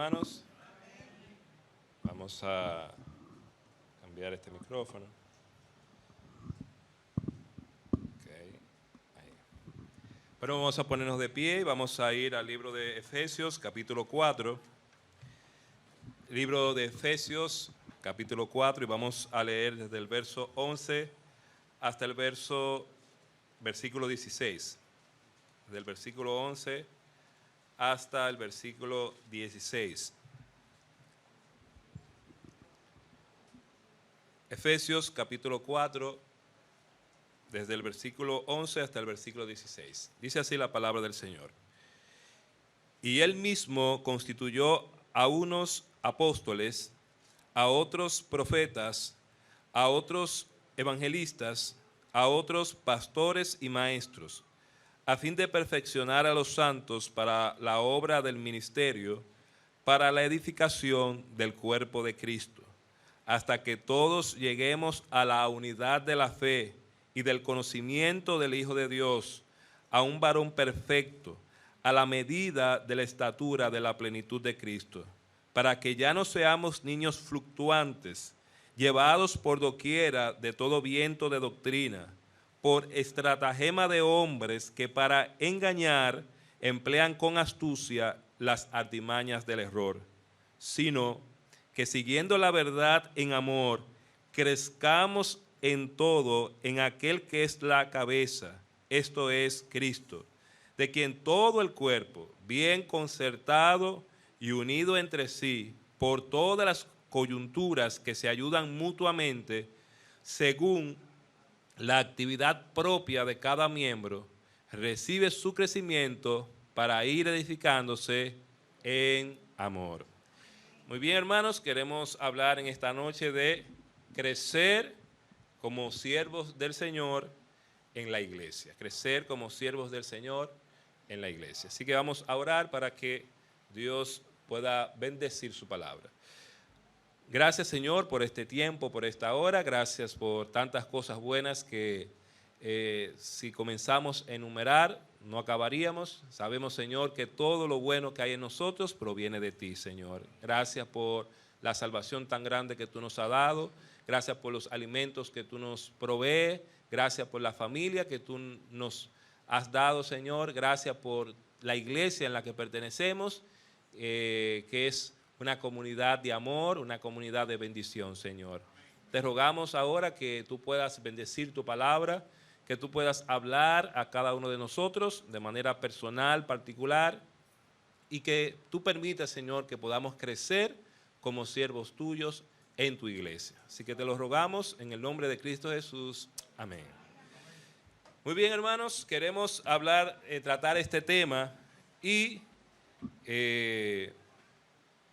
hermanos. Vamos a cambiar este micrófono. Okay. Ahí. Bueno, vamos a ponernos de pie y vamos a ir al libro de Efesios, capítulo 4. Libro de Efesios, capítulo 4, y vamos a leer desde el verso 11 hasta el versículo 16. Desde el versículo 11 hasta el versículo 16. Efesios capítulo 4, desde el versículo 11 hasta el versículo 16. Dice así la palabra del Señor. Y él mismo constituyó a unos apóstoles, a otros profetas, a otros evangelistas, a otros pastores y maestros, a fin de perfeccionar a los santos para la obra del ministerio, para la edificación del cuerpo de Cristo, hasta que todos lleguemos a la unidad de la fe y del conocimiento del Hijo de Dios, a un varón perfecto, a la medida de la estatura de la plenitud de Cristo, para que ya no seamos niños fluctuantes, llevados por doquiera de todo viento de doctrina, por estratagema de hombres que para engañar emplean con astucia las artimañas del error, sino que siguiendo la verdad en amor, crezcamos en todo en aquel que es la cabeza, esto es Cristo, de quien todo el cuerpo, bien concertado y unido entre sí, por todas las coyunturas que se ayudan mutuamente, según la actividad propia de cada miembro, recibe su crecimiento para ir edificándose en amor. Muy bien, hermanos, queremos hablar en esta noche de crecer como siervos del Señor en la iglesia. Crecer como siervos del Señor en la iglesia. Así que vamos a orar para que Dios pueda bendecir su palabra. Gracias, Señor, por este tiempo, por esta hora. Gracias por tantas cosas buenas que si comenzamos a enumerar, no acabaríamos. Sabemos, Señor, que todo lo bueno que hay en nosotros proviene de ti, Señor. Gracias por la salvación tan grande que tú nos has dado. Gracias por los alimentos que tú nos provees. Gracias por la familia que tú nos has dado, Señor. Gracias por la iglesia en la que pertenecemos, que es una comunidad de amor, una comunidad de bendición, Señor. Te rogamos ahora que tú puedas bendecir tu palabra, que tú puedas hablar a cada uno de nosotros de manera personal, particular, y que tú permitas, Señor, que podamos crecer como siervos tuyos en tu iglesia. Así que te lo rogamos en el nombre de Cristo Jesús. Amén. Muy bien, hermanos, queremos tratar este tema y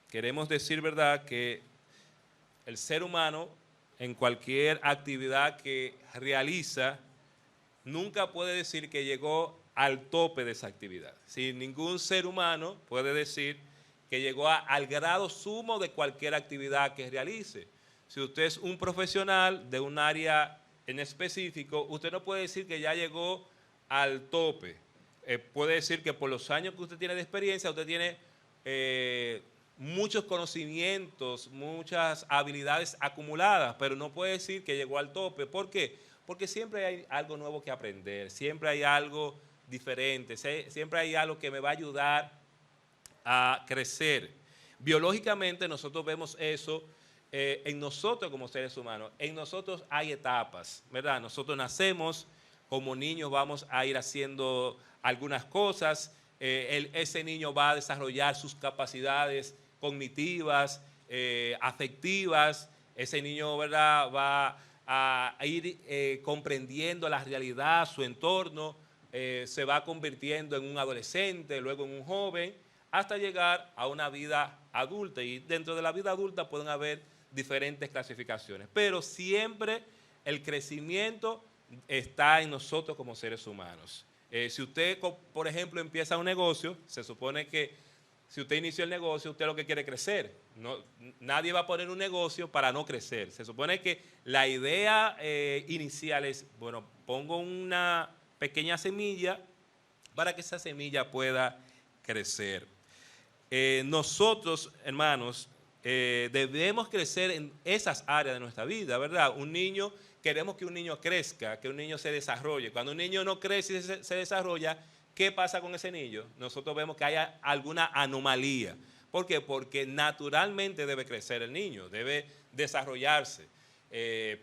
queremos decir, ¿verdad?, que el ser humano en cualquier actividad que realiza nunca puede decir que llegó al tope de esa actividad. Si ningún ser humano puede decir que llegó al grado sumo de cualquier actividad que realice. Si usted es un profesional de un área en específico, usted no puede decir que ya llegó al tope. Puede decir que por los años que usted tiene de experiencia, usted tiene muchos conocimientos, muchas habilidades acumuladas, pero no puede decir que llegó al tope. ¿Por qué? Porque siempre hay algo nuevo que aprender, siempre hay algo diferente, siempre hay algo que me va a ayudar a crecer. Biológicamente nosotros vemos eso en nosotros como seres humanos. En nosotros hay etapas, ¿verdad? Nosotros nacemos, como niños vamos a ir haciendo algunas cosas. Ese niño va a desarrollar sus capacidades cognitivas, afectivas. Ese niño, ¿verdad?, va a ir comprendiendo la realidad, su entorno, se va convirtiendo en un adolescente, luego en un joven, hasta llegar a una vida adulta. Y dentro de la vida adulta pueden haber diferentes clasificaciones, pero siempre el crecimiento está en nosotros como seres humanos. Si usted, por ejemplo, empieza un negocio, se supone que si usted inició el negocio, usted lo que quiere es crecer. Nadie va a poner un negocio para no crecer. Se supone que la idea inicial es, bueno, pongo una pequeña semilla para que esa semilla pueda crecer. nosotros, hermanos, debemos crecer en esas áreas de nuestra vida, ¿verdad? Queremos que un niño crezca, que un niño se desarrolle. Cuando un niño no crece y se desarrolla, ¿qué pasa con ese niño? Nosotros vemos que hay alguna anomalía. ¿Por qué? Porque naturalmente debe crecer el niño, debe desarrollarse.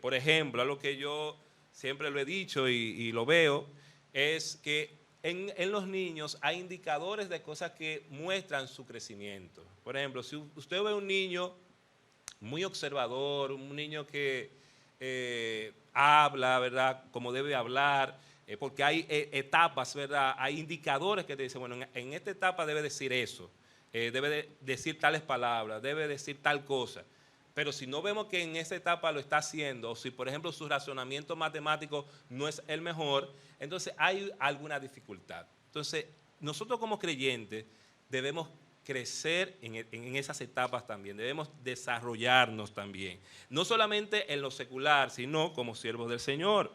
Por ejemplo, algo que yo siempre lo he dicho y lo veo, es que en los niños hay indicadores de cosas que muestran su crecimiento. Por ejemplo, si usted ve un niño muy observador, un niño que habla, ¿verdad?, como debe hablar, porque hay etapas, ¿verdad?, hay indicadores que te dicen, bueno, en esta etapa debe decir eso, debe decir tales palabras, debe decir tal cosa. Pero si no vemos que en esa etapa lo está haciendo, o si por ejemplo su razonamiento matemático no es el mejor, entonces hay alguna dificultad. Entonces nosotros como creyentes debemos crecer en esas etapas también, debemos desarrollarnos también, no solamente en lo secular, sino como siervos del Señor.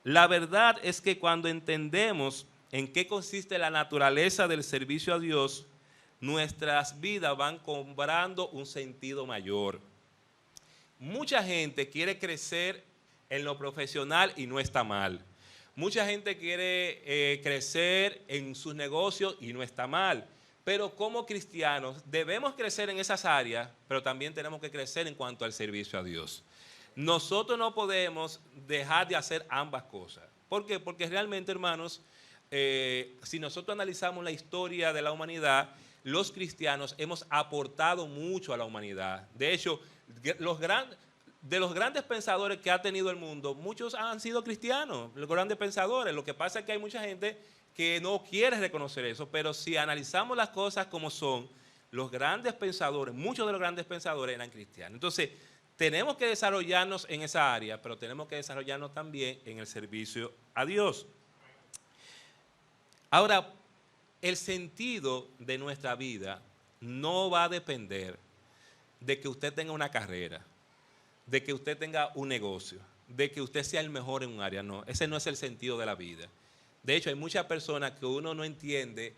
La verdad es que cuando entendemos en qué consiste la naturaleza del servicio a Dios, nuestras vidas van cobrando un sentido mayor. Mucha gente quiere crecer en lo profesional y no está mal. Mucha gente quiere crecer en sus negocios y no está mal. Pero como cristianos debemos crecer en esas áreas, pero también tenemos que crecer en cuanto al servicio a Dios. Nosotros no podemos dejar de hacer ambas cosas. ¿Por qué? Porque realmente, hermanos, si nosotros analizamos la historia de la humanidad, los cristianos hemos aportado mucho a la humanidad. De hecho, de los grandes pensadores que ha tenido el mundo, muchos han sido cristianos, los grandes pensadores. Lo que pasa es que hay mucha gente que no quiere reconocer eso, pero si analizamos las cosas como son, los grandes pensadores, muchos de los grandes pensadores eran cristianos. Entonces, tenemos que desarrollarnos en esa área, pero tenemos que desarrollarnos también en el servicio a Dios. Ahora, el sentido de nuestra vida no va a depender de que usted tenga una carrera, de que usted tenga un negocio, de que usted sea el mejor en un área. No, ese no es el sentido de la vida. De hecho, hay muchas personas que uno no entiende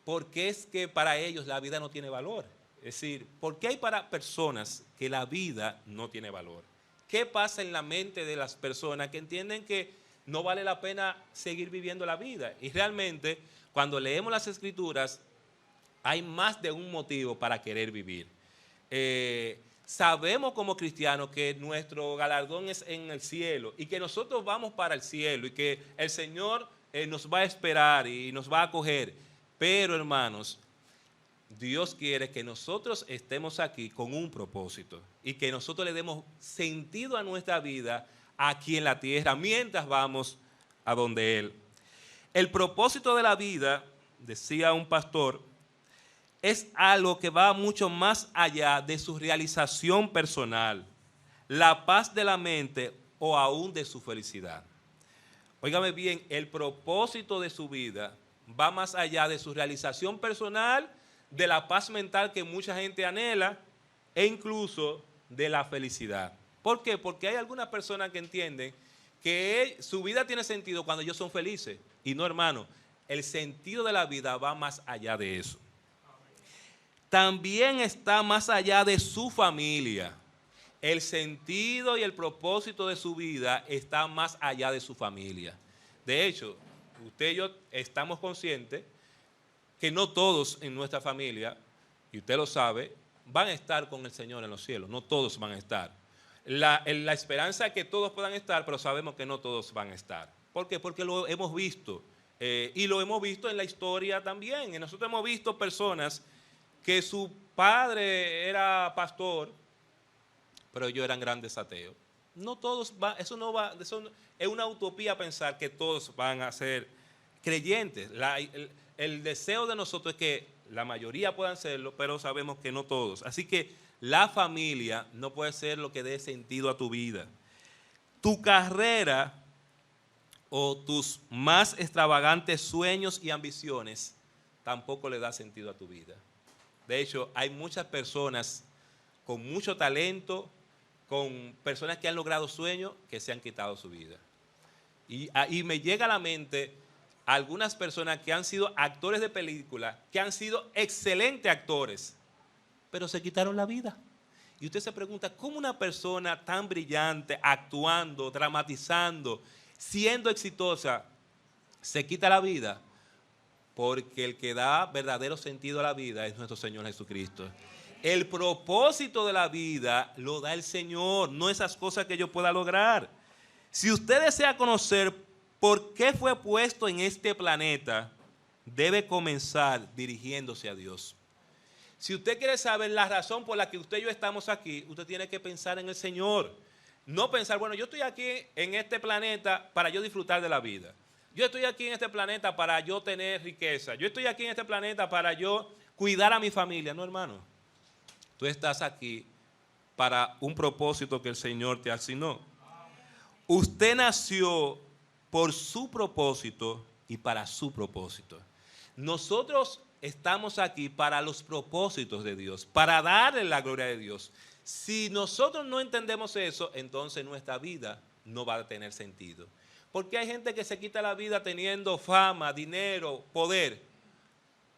por qué es que para ellos la vida no tiene valor. Es decir, ¿por qué hay para personas que la vida no tiene valor? ¿Qué pasa en la mente de las personas que entienden que no vale la pena seguir viviendo la vida? Y realmente, cuando leemos las Escrituras, hay más de un motivo para querer vivir. Sabemos como cristianos que nuestro galardón es en el cielo y que nosotros vamos para el cielo y que el Señor nos va a esperar y nos va a acoger. Pero, hermanos, Dios quiere que nosotros estemos aquí con un propósito y que nosotros le demos sentido a nuestra vida aquí en la tierra mientras vamos a donde Él. El propósito de la vida, decía un pastor, es algo que va mucho más allá de su realización personal, la paz de la mente o aún de su felicidad. Óigame bien, el propósito de su vida va más allá de su realización personal, de la paz mental que mucha gente anhela e incluso de la felicidad. ¿Por qué? Porque hay algunas personas que entienden que su vida tiene sentido cuando ellos son felices. Y no, hermano, el sentido de la vida va más allá de eso. También está más allá de su familia. El sentido y el propósito de su vida está más allá de su familia. De hecho, usted y yo estamos conscientes que no todos en nuestra familia, y usted lo sabe, van a estar con el Señor en los cielos. No todos van a estar. La esperanza es que todos puedan estar, pero sabemos que no todos van a estar. ¿Por qué? Porque lo hemos visto. Y lo hemos visto en la historia también. Y nosotros hemos visto personas que su padre era pastor, pero ellos eran grandes ateos. No todos van, eso es una utopía pensar que todos van a ser creyentes. El deseo de nosotros es que la mayoría puedan serlo, pero sabemos que no todos. Así que la familia no puede ser lo que dé sentido a tu vida. Tu carrera o tus más extravagantes sueños y ambiciones tampoco le da sentido a tu vida. De hecho, hay muchas personas con mucho talento, con personas que han logrado sueños que se han quitado su vida. Y me llega a la mente algunas personas que han sido actores de película, que han sido excelentes actores, pero se quitaron la vida. Y usted se pregunta, ¿cómo una persona tan brillante, actuando, dramatizando, siendo exitosa, se quita la vida? Porque el que da verdadero sentido a la vida es nuestro Señor Jesucristo. El propósito de la vida lo da el Señor, no esas cosas que yo pueda lograr. Si usted desea conocer por qué fue puesto en este planeta, debe comenzar dirigiéndose a Dios. Si usted quiere saber la razón por la que usted y yo estamos aquí, usted tiene que pensar en el Señor. No pensar, bueno, yo estoy aquí en este planeta para yo disfrutar de la vida. Yo estoy aquí en este planeta para yo tener riqueza. Yo estoy aquí en este planeta para yo cuidar a mi familia. No, hermano. Tú estás aquí para un propósito que el Señor te asignó. Usted nació por su propósito y para su propósito. Nosotros estamos aquí para los propósitos de Dios, para darle la gloria de Dios. Si nosotros no entendemos eso, entonces nuestra vida no va a tener sentido. Porque hay gente que se quita la vida teniendo fama, dinero, poder.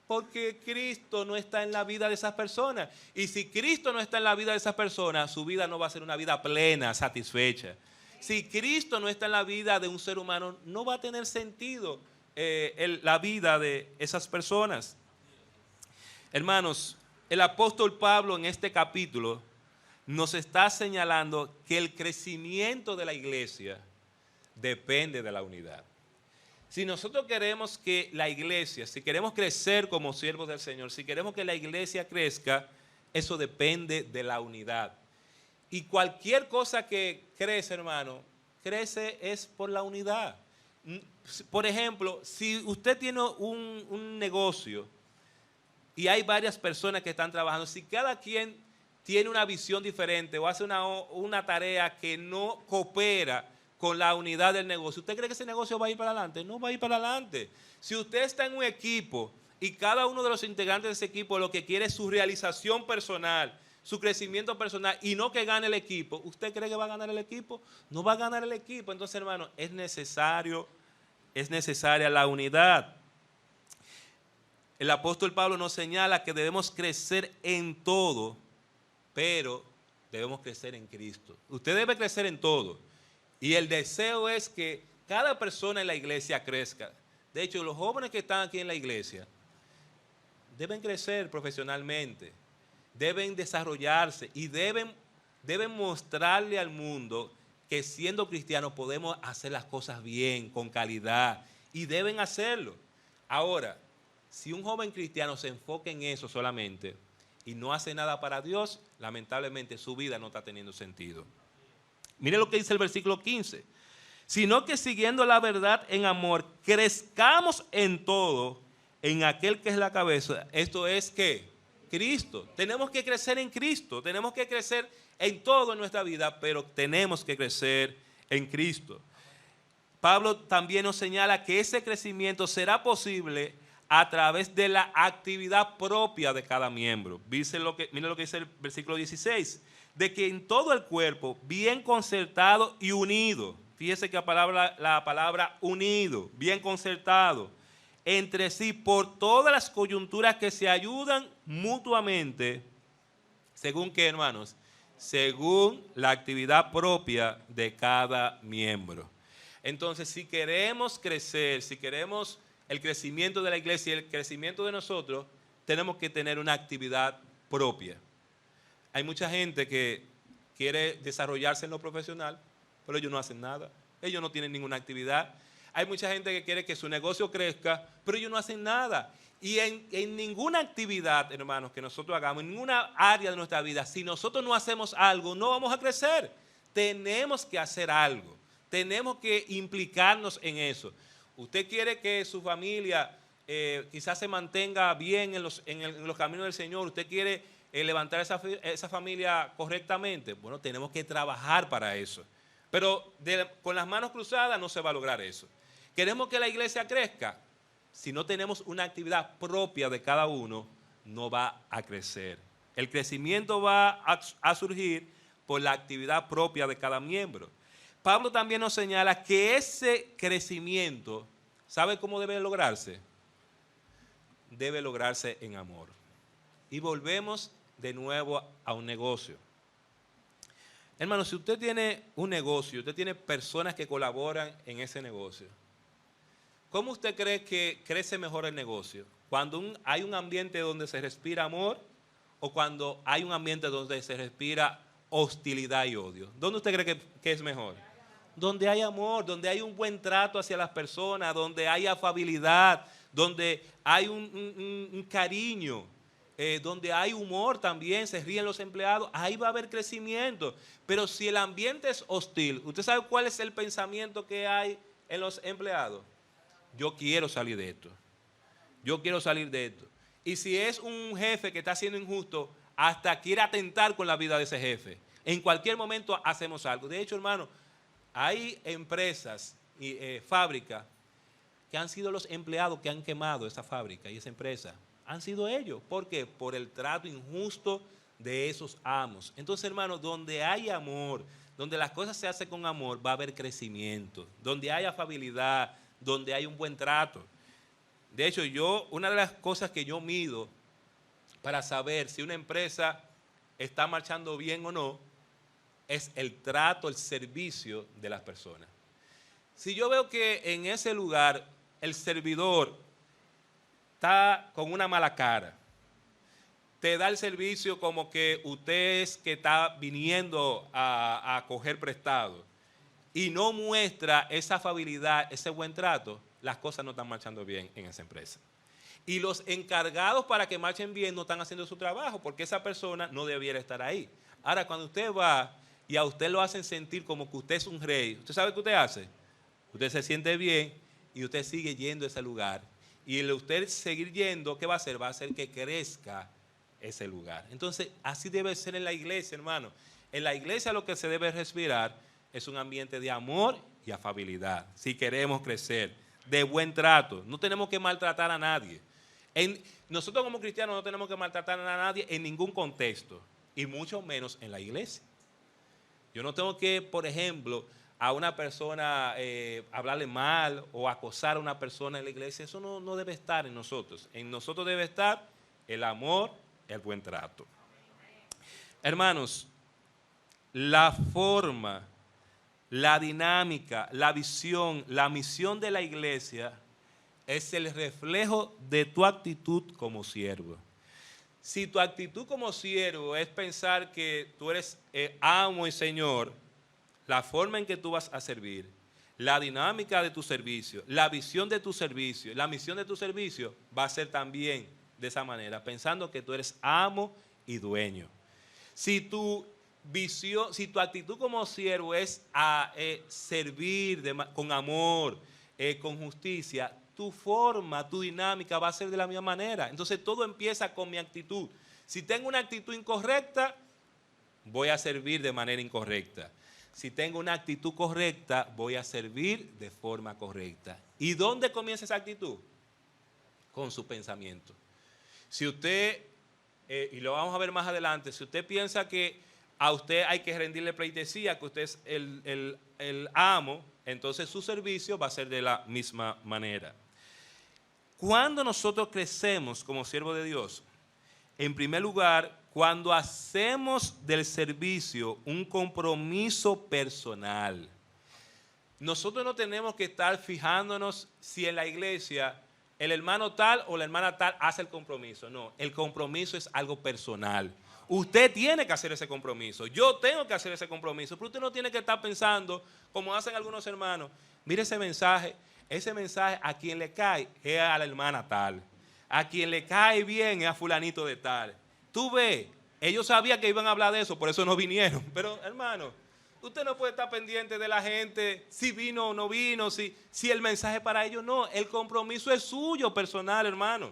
Porque Cristo no está en la vida de esas personas. Y si Cristo no está en la vida de esas personas, su vida no va a ser una vida plena, satisfecha. Si Cristo no está en la vida de un ser humano, no va a tener sentido la vida de esas personas. Hermanos, el apóstol Pablo en este capítulo nos está señalando que el crecimiento de la iglesia depende de la unidad. Si nosotros queremos que la iglesia, si queremos crecer como siervos del Señor, si queremos que la iglesia crezca, eso depende de la unidad. Y cualquier cosa que crece, hermano, crece es por la unidad. Por ejemplo, si usted tiene un negocio y hay varias personas que están trabajando, si cada quien tiene una visión diferente o hace una tarea que no coopera con la unidad del negocio, ¿usted cree que ese negocio va a ir para adelante? No va a ir para adelante. Si usted está en un equipo y cada uno de los integrantes de ese equipo lo que quiere es su realización personal, su crecimiento personal y no que gane el equipo, ¿usted cree que va a ganar el equipo? No va a ganar el equipo. Entonces, hermano, es necesaria la unidad. El apóstol Pablo nos señala que debemos crecer en todo, pero debemos crecer en Cristo. Usted debe crecer en todo. Y el deseo es que cada persona en la iglesia crezca. De hecho, los jóvenes que están aquí en la iglesia deben crecer profesionalmente, deben desarrollarse y deben mostrarle al mundo que siendo cristianos podemos hacer las cosas bien, con calidad, y deben hacerlo. Ahora, si un joven cristiano se enfoca en eso solamente y no hace nada para Dios, lamentablemente su vida no está teniendo sentido. Mire lo que dice el versículo 15. Sino que siguiendo la verdad en amor, crezcamos en todo en aquel que es la cabeza. Esto es que Cristo. Tenemos que crecer en Cristo. Tenemos que crecer en todo en nuestra vida, pero tenemos que crecer en Cristo. Pablo también nos señala que ese crecimiento será posible a través de la actividad propia de cada miembro. Mire lo que dice el versículo 16. De que en todo el cuerpo, bien concertado y unido, fíjese que la palabra unido, bien concertado, entre sí, por todas las coyunturas que se ayudan mutuamente, ¿según qué, hermanos? Según la actividad propia de cada miembro. Entonces, si queremos crecer, si queremos el crecimiento de la iglesia y el crecimiento de nosotros, tenemos que tener una actividad propia. Hay mucha gente que quiere desarrollarse en lo profesional, pero ellos no hacen nada. Ellos no tienen ninguna actividad. Hay mucha gente que quiere que su negocio crezca, pero ellos no hacen nada. Y en ninguna actividad, hermanos, que nosotros hagamos, en ninguna área de nuestra vida, si nosotros no hacemos algo, no vamos a crecer. Tenemos que hacer algo. Tenemos que implicarnos en eso. Usted quiere que su familia quizás se mantenga bien en los caminos del Señor. Usted quiere levantar esa familia correctamente. Bueno, tenemos que trabajar para eso. Pero con las manos cruzadas no se va a lograr eso. Queremos que la iglesia crezca. Si no tenemos una actividad propia de cada uno, no va a crecer. El crecimiento va a surgir por la actividad propia de cada miembro. Pablo también nos señala que ese crecimiento ¿Sabe cómo debe lograrse? Debe lograrse en amor. Y volvemos de nuevo a un negocio. Hermano, si usted tiene un negocio, usted tiene personas que colaboran en ese negocio, ¿cómo usted cree que crece mejor el negocio? ¿Cuando hay un ambiente donde se respira amor o cuando hay un ambiente donde se respira hostilidad y odio? ¿Dónde usted cree que es mejor? Donde hay amor, donde hay un buen trato hacia las personas, donde hay afabilidad, donde hay un cariño, donde hay humor también, se ríen los empleados, ahí va a haber crecimiento. Pero si el ambiente es hostil, ¿usted sabe cuál es el pensamiento que hay en los empleados? Yo quiero salir de esto. Yo quiero salir de esto. Y si es un jefe que está siendo injusto, hasta quiere atentar con la vida de ese jefe. En cualquier momento hacemos algo. De hecho, hermano, hay empresas y fábricas que han sido los empleados que han quemado esa fábrica y esa empresa. Han sido ellos. ¿Por qué? Por el trato injusto de esos amos. Entonces, hermano, donde hay amor, donde las cosas se hacen con amor, va a haber crecimiento. Donde hay afabilidad, donde hay un buen trato. De hecho, una de las cosas que yo mido para saber si una empresa está marchando bien o no, es el trato, el servicio de las personas. Si yo veo que en ese lugar el servidor está con una mala cara, te da el servicio como que usted es que está viniendo a coger prestado y no muestra esa afabilidad, ese buen trato, las cosas no están marchando bien en esa empresa. Y los encargados para que marchen bien no están haciendo su trabajo porque esa persona no debiera estar ahí. Ahora, cuando usted va y a usted lo hacen sentir como que usted es un rey, ¿usted sabe qué usted hace? Usted se siente bien y usted sigue yendo a ese lugar. Y el usted seguir yendo, ¿qué va a hacer? Va a hacer que crezca ese lugar. Entonces, así debe ser en la iglesia, hermano. En la iglesia lo que se debe respirar es un ambiente de amor y afabilidad. Si queremos crecer, de buen trato. No tenemos que maltratar a nadie. Nosotros como cristianos no tenemos que maltratar a nadie en ningún contexto. Y mucho menos en la iglesia. Yo no tengo que, por ejemplo, a una persona hablarle mal o acosar a una persona en la iglesia. Eso no debe estar en nosotros. En nosotros debe estar el amor, el buen trato. Hermanos, la forma, la dinámica, la visión, la misión de la iglesia es el reflejo de tu actitud como siervo. Si tu actitud como siervo es pensar que tú eres amo y señor, la forma en que tú vas a servir, la dinámica de tu servicio, la visión de tu servicio, la misión de tu servicio va a ser también de esa manera, pensando que tú eres amo y dueño. Si tu visión, si tu actitud como siervo es a servir con amor, con justicia, tu forma, tu dinámica va a ser de la misma manera. Entonces todo empieza con mi actitud. Si tengo una actitud incorrecta, voy a servir de manera incorrecta. Si tengo una actitud correcta, voy a servir de forma correcta. ¿Y dónde comienza esa actitud? Con su pensamiento. Si usted, y lo vamos a ver más adelante, si usted piensa que a usted hay que rendirle pleitesía, que usted es el amo, entonces su servicio va a ser de la misma manera. Cuando nosotros crecemos como siervos de Dios, en primer lugar, cuando hacemos del servicio un compromiso personal. Nosotros no tenemos que estar fijándonos si en la iglesia el hermano tal o la hermana tal hace el compromiso. No, el compromiso es algo personal. Usted tiene que hacer ese compromiso. Yo tengo que hacer ese compromiso. Pero usted no tiene que estar pensando, como hacen algunos hermanos, mire ese mensaje a quien le cae es a la hermana tal. A quien le cae bien es a fulanito de tal. Tú ves, ellos sabían que iban a hablar de eso, por eso no vinieron. Pero, hermano, usted no puede estar pendiente de la gente, si vino o no vino, si el mensaje para ellos no. El compromiso es suyo, personal, hermano.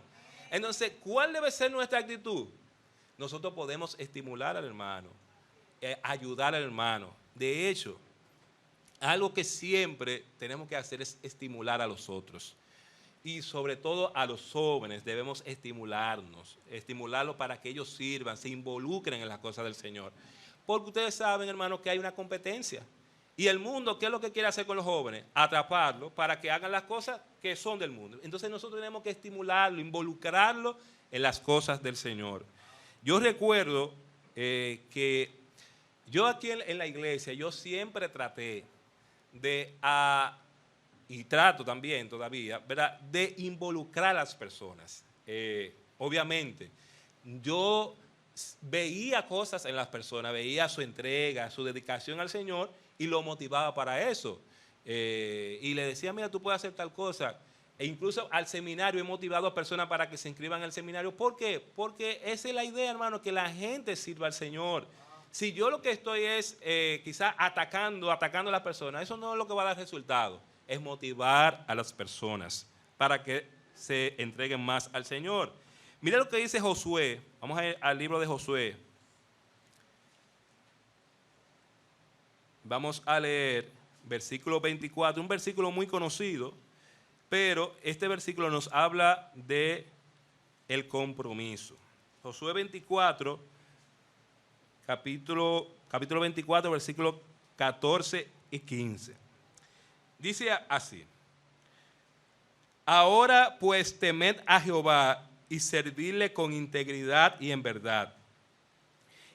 Entonces, ¿cuál debe ser nuestra actitud? Nosotros podemos estimular al hermano, ayudar al hermano. De hecho, algo que siempre tenemos que hacer es estimular a los otros. Y sobre todo a los jóvenes debemos estimularlos para que ellos sirvan, se involucren en las cosas del Señor. Porque ustedes saben, hermanos, que hay una competencia. Y el mundo, ¿qué es lo que quiere hacer con los jóvenes? Atraparlos para que hagan las cosas que son del mundo. Entonces nosotros tenemos que estimularlo, involucrarlo en las cosas del Señor. Yo recuerdo que yo aquí en la iglesia, yo siempre traté y trato también todavía, ¿verdad?, de involucrar a las personas. Obviamente, yo veía cosas en las personas, veía su entrega, su dedicación al Señor y lo motivaba para eso. Y le decía, mira, tú puedes hacer tal cosa. E incluso al seminario he motivado a personas para que se inscriban al seminario. ¿Por qué? Porque esa es la idea, hermano, que la gente sirva al Señor. Si yo lo que estoy es quizás atacando a las personas, eso no es lo que va a dar resultado. Es motivar a las personas para que se entreguen más al Señor. Mira lo que dice Josué. Vamos a ir al libro de Josué. Vamos a leer versículo 24, un versículo muy conocido, pero este versículo nos habla de el compromiso. Josué 24, capítulo 24, versículos 14 y 15. Dice así: ahora pues temed a Jehová y servidle con integridad y en verdad.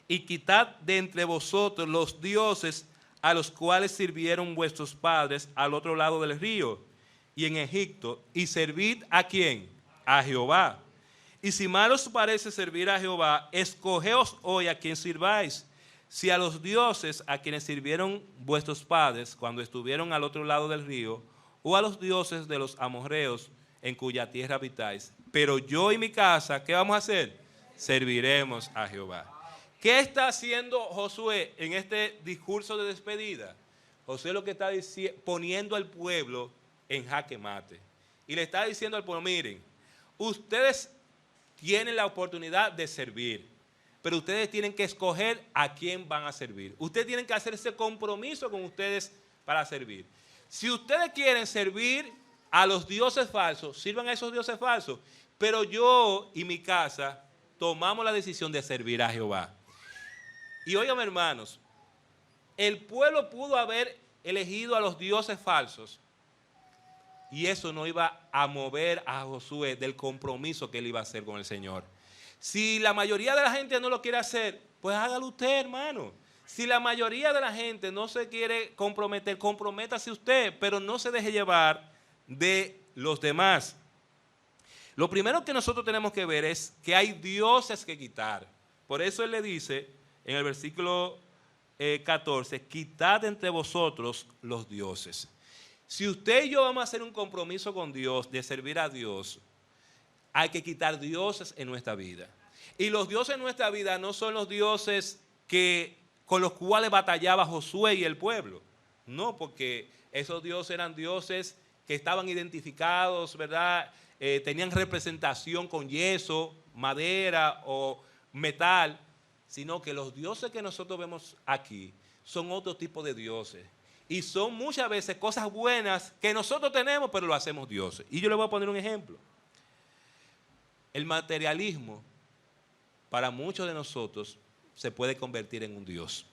Y quitad de entre vosotros los dioses a los cuales sirvieron vuestros padres al otro lado del río y en Egipto, y servid ¿a quién? A Jehová. Y si mal os parece servir a Jehová, escogeos hoy a quien sirváis, si a los dioses a quienes sirvieron vuestros padres cuando estuvieron al otro lado del río, o a los dioses de los amorreos en cuya tierra habitáis. Pero yo y mi casa, ¿qué vamos a hacer? Serviremos a Jehová. ¿Qué está haciendo Josué en este discurso de despedida? Josué lo que está poniendo al pueblo en jaque mate. Y le está diciendo al pueblo, miren, ustedes tienen la oportunidad de servir, pero ustedes tienen que escoger a quién van a servir. Ustedes tienen que hacer ese compromiso con ustedes para servir. Si ustedes quieren servir a los dioses falsos, sirvan a esos dioses falsos. Pero yo y mi casa tomamos la decisión de servir a Jehová. Y óigame, hermanos, el pueblo pudo haber elegido a los dioses falsos y eso no iba a mover a Josué del compromiso que él iba a hacer con el Señor. Si la mayoría de la gente no lo quiere hacer, pues hágalo usted, hermano. Si la mayoría de la gente no se quiere comprometer, comprométase usted, pero no se deje llevar de los demás. Lo primero que nosotros tenemos que ver es que hay dioses que quitar. Por eso él le dice en el versículo 14, quitad entre vosotros los dioses. Si usted y yo vamos a hacer un compromiso con Dios de servir a Dios, hay que quitar dioses en nuestra vida. Y los dioses en nuestra vida no son los dioses con los cuales batallaba Josué y el pueblo. No, porque esos dioses eran dioses que estaban identificados, ¿verdad? Tenían representación con yeso, madera o metal, sino que los dioses que nosotros vemos aquí son otro tipo de dioses. Y son muchas veces cosas buenas que nosotros tenemos, pero lo hacemos dioses. Y yo le voy a poner un ejemplo. El materialismo, para muchos de nosotros, se puede convertir en un dios.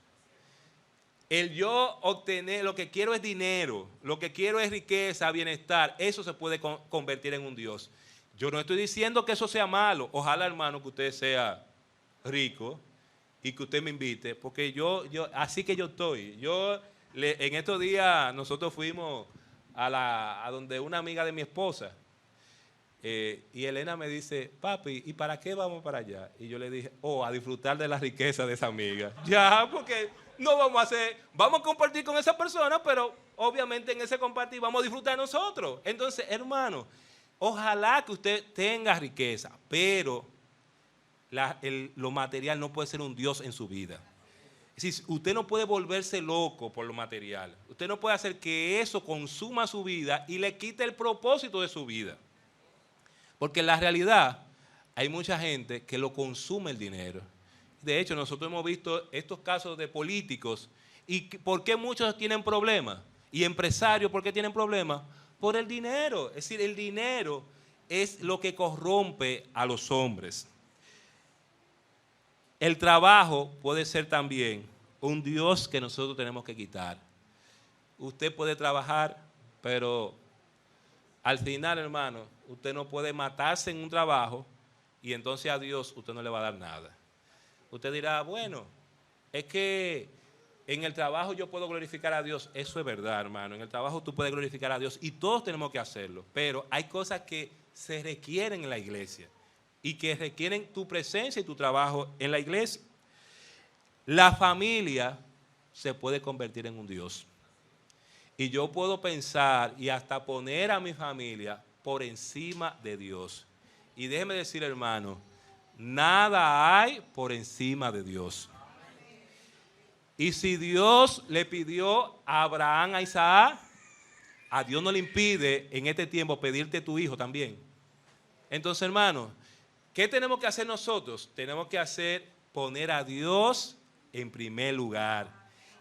El yo obtener, lo que quiero es dinero, lo que quiero es riqueza, bienestar, eso se puede convertir en un dios. Yo no estoy diciendo que eso sea malo. Ojalá, hermano, que usted sea rico y que usted me invite, porque así que yo estoy. En estos días nosotros fuimos a donde una amiga de mi esposa y Elena me dice, papi, ¿y para qué vamos para allá? Y yo le dije, a disfrutar de la riqueza de esa amiga. Ya, porque no vamos a compartir con esa persona, pero obviamente en ese compartir vamos a disfrutar nosotros. Entonces, hermano, ojalá que usted tenga riqueza, pero lo material no puede ser un Dios en su vida. Es decir, usted no puede volverse loco por lo material. Usted no puede hacer que eso consuma su vida y le quite el propósito de su vida. Porque en la realidad hay mucha gente que lo consume el dinero. De hecho, nosotros hemos visto estos casos de políticos. ¿Y por qué muchos tienen problemas? Y empresarios, ¿por qué tienen problemas? Por el dinero. Es decir, el dinero es lo que corrompe a los hombres. El trabajo puede ser también un Dios que nosotros tenemos que quitar. usted puede trabajar, pero al final, hermano, usted no puede matarse en un trabajo y entonces a Dios usted no le va a dar nada. Usted dirá, bueno, es que en el trabajo yo puedo glorificar a Dios. Eso es verdad, hermano. En el trabajo tú puedes glorificar a Dios y todos tenemos que hacerlo. Pero hay cosas que se requieren en la iglesia y que requieren tu presencia y tu trabajo en la iglesia. La familia se puede convertir en un Dios. Y yo puedo pensar y hasta poner a mi familia por encima de Dios. Y déjeme decir, hermano, nada hay por encima de Dios. Y si Dios le pidió a Abraham, a Isaac, a Dios no le impide en este tiempo pedirte tu hijo también. Entonces, hermano, ¿qué tenemos que hacer nosotros? Tenemos que poner a Dios en primer lugar.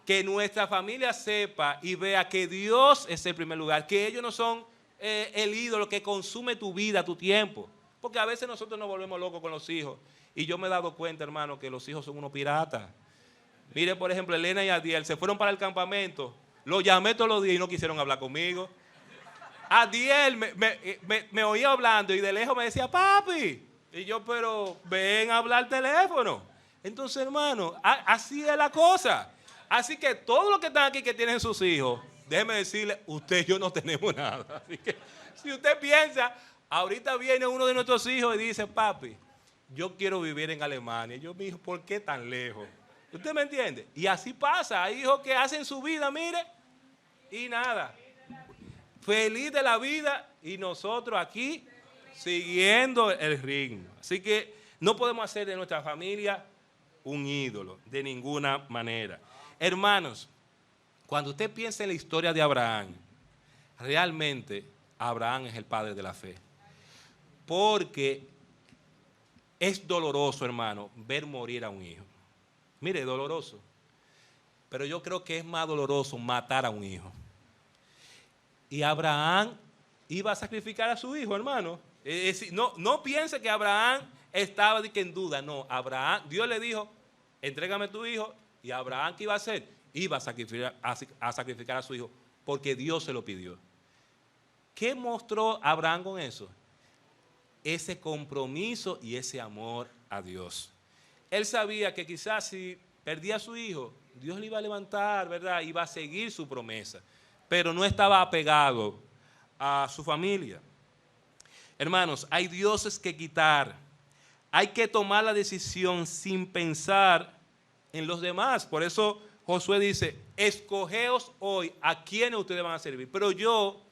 Que nuestra familia sepa y vea que Dios es el primer lugar, que ellos no son el ídolo que consume tu vida, tu tiempo. Porque a veces nosotros nos volvemos locos con los hijos. Y yo me he dado cuenta, hermano, que los hijos son unos piratas. Mire, por ejemplo, Elena y Adiel se fueron para el campamento. Los llamé todos los días y no quisieron hablar conmigo. Adiel me oía hablando y de lejos me decía, papi. Y yo, pero ven a hablar al teléfono. Entonces, hermano, así es la cosa. Así que todos los que están aquí que tienen sus hijos, déjeme decirle, usted y yo no tenemos nada. Así que si usted piensa, ahorita viene uno de nuestros hijos y dice, papi, yo quiero vivir en Alemania. Y yo, mi hijo, ¿por qué tan lejos? ¿Usted me entiende? Y así pasa. Hay hijos que hacen su vida, mire, y nada. Feliz de la vida y nosotros aquí siguiendo el ritmo. Así que no podemos hacer de nuestra familia un ídolo, de ninguna manera. Hermanos, cuando usted piensa en la historia de Abraham, realmente Abraham es el padre de la fe. Porque es doloroso, hermano, ver morir a un hijo. Mire, doloroso. Pero yo creo que es más doloroso matar a un hijo. Y Abraham iba a sacrificar a su hijo, hermano. No piense que Abraham estaba en duda. No, Abraham, Dios le dijo, entrégame tu hijo. Y Abraham, ¿qué iba a hacer? Iba a sacrificar a su hijo porque Dios se lo pidió. ¿Qué mostró Abraham con eso? Ese compromiso y ese amor a Dios. Él sabía que quizás si perdía a su hijo, Dios le iba a levantar, ¿verdad? Iba a seguir su promesa. Pero no estaba apegado a su familia. Hermanos, hay dioses que quitar. Hay que tomar la decisión sin pensar en los demás. Por eso Josué dice, escogeos hoy a quienes ustedes van a servir. Pero yo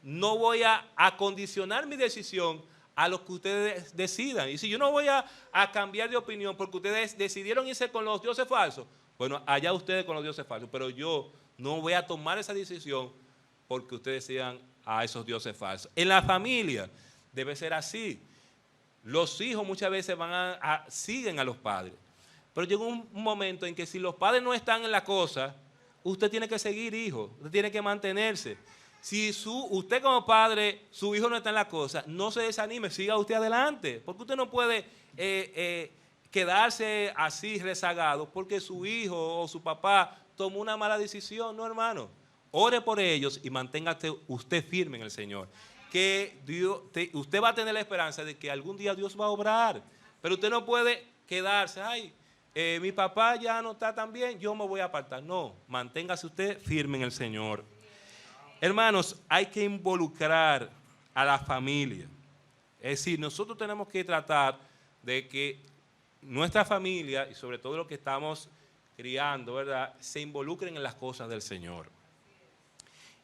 no voy a condicionar mi decisión a lo que ustedes decidan. Y si yo no voy a cambiar de opinión porque ustedes decidieron irse con los dioses falsos, bueno, allá ustedes con los dioses falsos, pero yo no voy a tomar esa decisión porque ustedes sigan a esos dioses falsos. En la familia debe ser así. Los hijos muchas veces siguen a los padres. Pero llega un momento en que si los padres no están en la cosa, usted tiene que seguir, hijo. Usted tiene que mantenerse. Si usted como padre, su hijo no está en la cosa, no se desanime, siga usted adelante. Porque usted no puede quedarse así rezagado porque su hijo o su papá tomó una mala decisión. No, hermano. Ore por ellos y manténgase usted firme en el Señor. Que usted va a tener la esperanza de que algún día Dios va a obrar. Pero usted no puede quedarse, mi papá ya no está tan bien, yo me voy a apartar. No, manténgase usted firme en el Señor. Hermanos, hay que involucrar a la familia. Es decir, nosotros tenemos que tratar de que nuestra familia, y sobre todo los que estamos criando, ¿verdad?, se involucren en las cosas del Señor.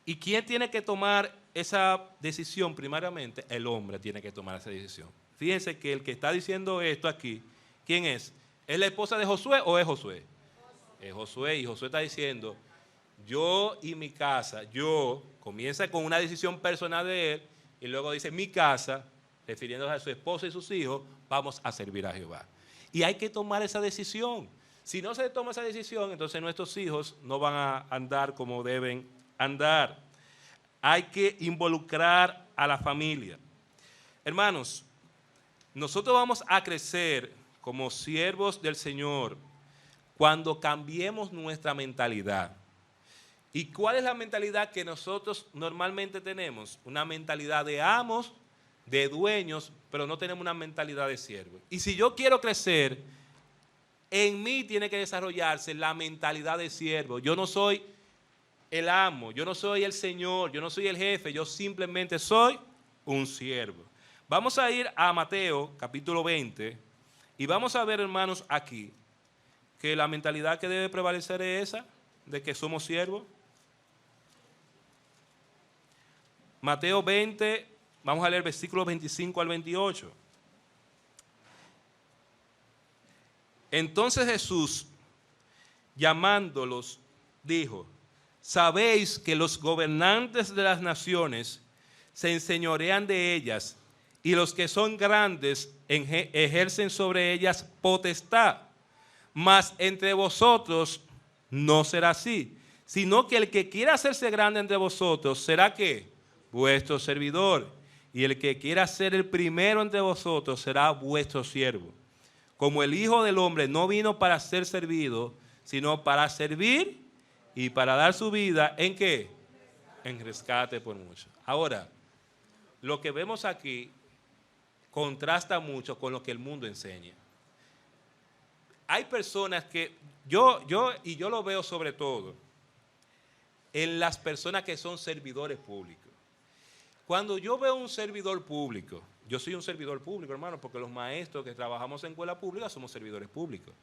¿Y quién tiene que tomar esa decisión? Primariamente, el hombre tiene que tomar esa decisión. Fíjense que el que está diciendo esto aquí, ¿quién es? ¿Es la esposa de Josué o es Josué? Es Josué, y Josué está diciendo, yo y mi casa, comienza con una decisión personal de él, y luego dice, mi casa, refiriéndose a su esposa y sus hijos, vamos a servir a Jehová. Y hay que tomar esa decisión. Si no se toma esa decisión, entonces nuestros hijos no van a andar como deben andar. Hay que involucrar a la familia. Hermanos, nosotros vamos a crecer como siervos del Señor cuando cambiemos nuestra mentalidad. ¿Y cuál es la mentalidad que nosotros normalmente tenemos? Una mentalidad de amos, de dueños, pero no tenemos una mentalidad de siervo. Y si yo quiero crecer, en mí tiene que desarrollarse la mentalidad de siervo. Yo no soy el amo, yo no soy el señor, yo no soy el jefe, yo simplemente soy un siervo. Vamos a ir a Mateo capítulo 20 y vamos a ver, hermanos, aquí que la mentalidad que debe prevalecer es esa, de que somos siervos. Mateo 20, vamos a leer versículos 25 al 28. Entonces Jesús, llamándolos, dijo: sabéis que los gobernantes de las naciones se enseñorean de ellas, y los que son grandes ejercen sobre ellas potestad. Mas entre vosotros no será así, sino que el que quiera hacerse grande entre vosotros será ¿qué? Vuestro servidor. Y el que quiera ser el primero entre vosotros será vuestro siervo. Como el Hijo del Hombre no vino para ser servido, sino para servir y para dar su vida, ¿en qué? En rescate por muchos. Ahora, lo que vemos aquí contrasta mucho con lo que el mundo enseña. Hay personas que, yo lo veo sobre todo en las personas que son servidores públicos. Cuando yo veo un servidor público, yo soy un servidor público, hermano, porque los maestros que trabajamos en escuela pública somos servidores públicos.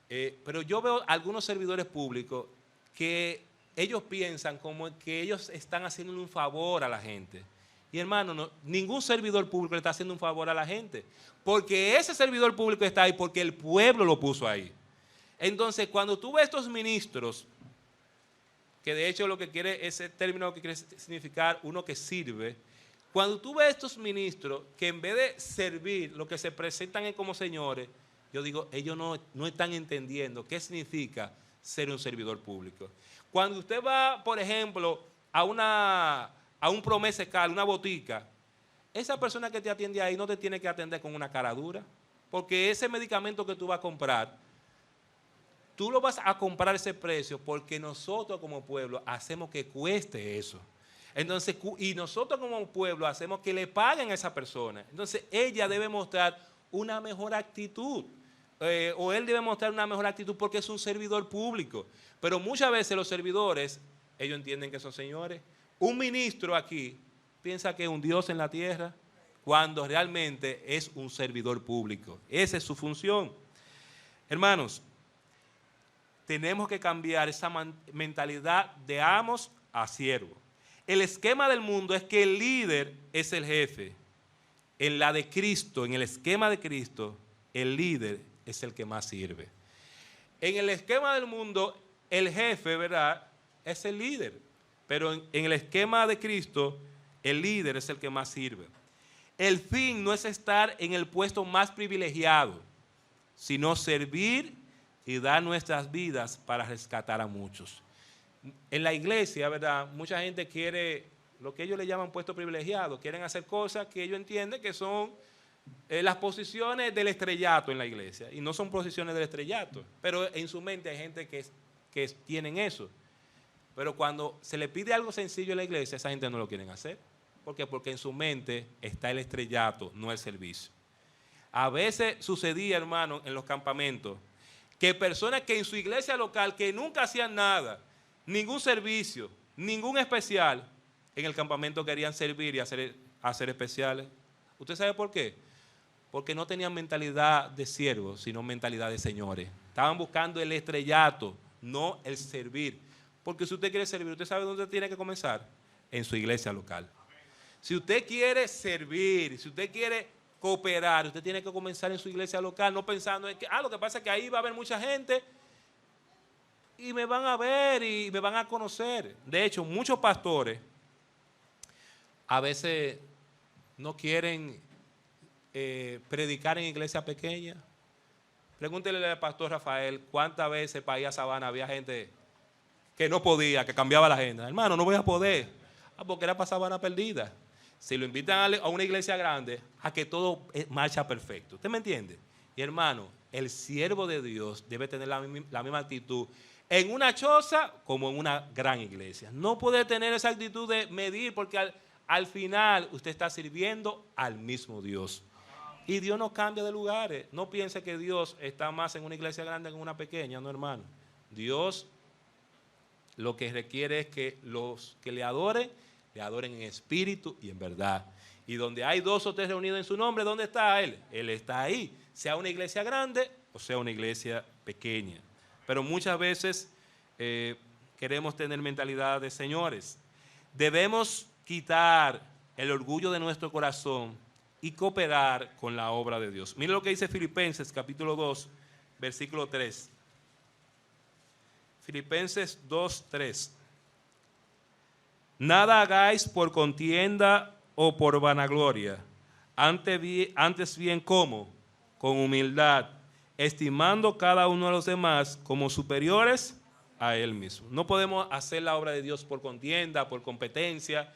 Pero yo veo algunos servidores públicos que ellos piensan como que ellos están haciendo un favor a la gente. Y hermano, ningún servidor público le está haciendo un favor a la gente, porque ese servidor público está ahí porque el pueblo lo puso ahí. Entonces, cuando tú ves estos ministros, que de hecho lo que quiere, ese término que quiere significar uno que sirve, cuando tú ves estos ministros que en vez de servir, lo que se presentan es como señores, yo digo, ellos no están entendiendo qué significa ser un servidor público. Cuando usted va, por ejemplo, a un Promesecal, una botica, esa persona que te atiende ahí no te tiene que atender con una cara dura, porque ese medicamento que tú vas a comprar, tú lo vas a comprar ese precio porque nosotros como pueblo hacemos que cueste eso. Entonces, y nosotros como pueblo hacemos que le paguen a esa persona. Entonces, ella debe mostrar una mejor actitud. O él debe mostrar una mejor actitud porque es un servidor público. Pero muchas veces los servidores, ellos entienden que son señores. Un ministro aquí piensa que es un Dios en la tierra cuando realmente es un servidor público. Esa es su función. Hermanos, tenemos que cambiar esa mentalidad de amos a siervos. El esquema del mundo es que el líder es el jefe. En la de Cristo, en el esquema de Cristo, el líder es el que más sirve. En el esquema del mundo, el jefe, ¿verdad?, es el líder. Pero en el esquema de Cristo, el líder es el que más sirve. El fin no es estar en el puesto más privilegiado, sino servir y dar nuestras vidas para rescatar a muchos. En la iglesia, ¿verdad?, mucha gente quiere lo que ellos le llaman puesto privilegiado, quieren hacer cosas que ellos entienden que son las posiciones del estrellato en la iglesia, y no son posiciones del estrellato, pero en su mente hay gente que tienen eso. Pero cuando se le pide algo sencillo en la iglesia, esa gente no lo quieren hacer. ¿Por qué? Porque en su mente está el estrellato, no el servicio. A veces sucedía, hermano, en los campamentos, que personas que en su iglesia local, que nunca hacían nada, ningún servicio, ningún especial, en el campamento querían servir y hacer especiales. ¿Usted sabe por qué? Porque no tenían mentalidad de siervos, sino mentalidad de señores. Estaban buscando el estrellato, no el servir. Porque si usted quiere servir, ¿usted sabe dónde tiene que comenzar? En su iglesia local. Si usted quiere servir, si usted quiere cooperar, usted tiene que comenzar en su iglesia local, no pensando en que, lo que pasa es que ahí va a haber mucha gente y me van a ver y me van a conocer. De hecho, muchos pastores a veces no quieren predicar en iglesia pequeña. Pregúntele al pastor Rafael cuántas veces para ir a Sabana había gente que no podía, que cambiaba la agenda. Hermano, no voy a poder. Porque era para Sabana perdida. Si lo invitan a una iglesia grande, a que todo marcha perfecto. ¿Usted me entiende? Y hermano, el siervo de Dios debe tener la misma actitud en una choza como en una gran iglesia. No puede tener esa actitud de medir porque al final usted está sirviendo al mismo Dios. Y Dios no cambia de lugares. No piense que Dios está más en una iglesia grande que en una pequeña, no, hermano. Dios lo que requiere es que los que le adoren en espíritu y en verdad. Y donde hay 2 o 3 reunidos en su nombre, ¿dónde está Él? Él está ahí, sea una iglesia grande o sea una iglesia pequeña. Pero muchas veces queremos tener mentalidad de señores. Debemos quitar el orgullo de nuestro corazón y cooperar con la obra de Dios. Mire lo que dice Filipenses capítulo 2, versículo 3. Filipenses 2, 3. Nada hagáis por contienda o por vanagloria, antes bien como, con humildad, estimando cada uno de los demás como superiores a él mismo. No podemos hacer la obra de Dios por contienda, por competencia,